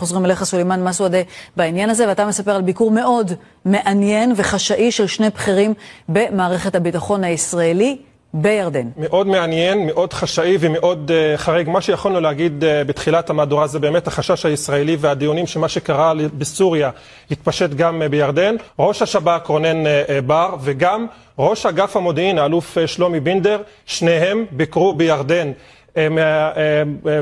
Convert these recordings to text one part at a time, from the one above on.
חוזרים אליך סולימאן מסוודה בעניין הזה, ואתה מספר על ביקור מאוד מעניין וחשאי של שני בכירים במערכת הביטחון הישראלי בירדן. מאוד מעניין, מאוד חשאי ומאוד חריג. מה שיכולנו להגיד בתחילת המהדורה זה באמת החשש הישראלי והדיונים שמה שקרה בסוריה התפשט גם בירדן. ראש השב"כ רונן בר וגם ראש אגף המודיעין האלוף שלומי בינדר, שניהם ביקרו בירדן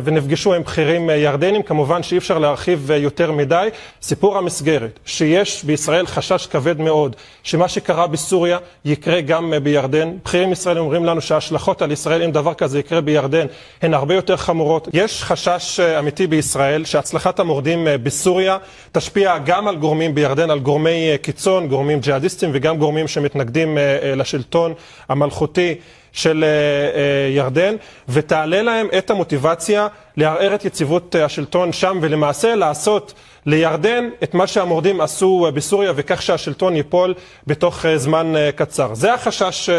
ונפגשו עם בכירים ירדנים. כמובן שאי אפשר להרחיב יותר מדי. סיפור המסגרת, שיש בישראל חשש כבד מאוד שמה שקרה בסוריה יקרה גם בירדן. בכירים ישראלים אומרים לנו שההשלכות על ישראל, אם דבר כזה יקרה בירדן, הן הרבה יותר חמורות. יש חשש אמיתי בישראל שהצלחת המורדים בסוריה תשפיע גם על גורמים בירדן, על גורמי קיצון, גורמים ג'יהאדיסטים וגם גורמים שמתנגדים לשלטון המלכותי של ירדן, ותעלה להם את המוטיבציה לערער את יציבות השלטון שם, ולמעשה לעשות לירדן את מה שהמורדים עשו בסוריה, וכך שהשלטון ייפול בתוך זמן קצר. זה החשש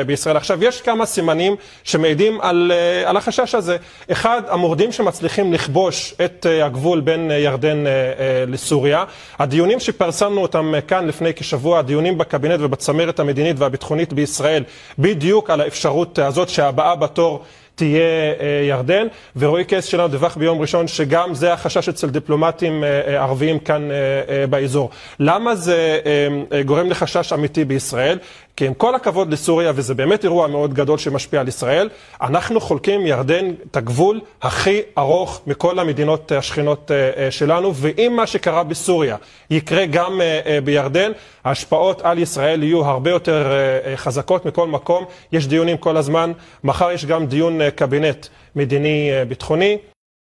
בישראל. עכשיו, יש כמה סימנים שמעידים על החשש הזה. אחד, המורדים שמצליחים לכבוש את הגבול בין ירדן לסוריה. הדיונים שפרסמנו אותם כאן לפני כשבוע, הדיונים בקבינט ובצמרת המדינית והביטחונית בישראל, בדיוק על האפשרות הזאת שהבאה בתור תהיה ירדן, ורועי קייס שלנו דווח ביום ראשון שגם זה החשש אצל דיפלומטים ערביים כאן באזור. למה זה גורם לחשש אמיתי בישראל? כי עם כל הכבוד לסוריה, וזה באמת אירוע מאוד גדול שמשפיע על ישראל, אנחנו חולקים ירדן את הגבול הכי ארוך מכל המדינות השכנות שלנו, ואם מה שקרה בסוריה יקרה גם בירדן, ההשפעות על ישראל יהיו הרבה יותר חזקות מכל מקום. יש דיונים כל הזמן, מחר יש גם דיון קבינט מדיני ביטחוני.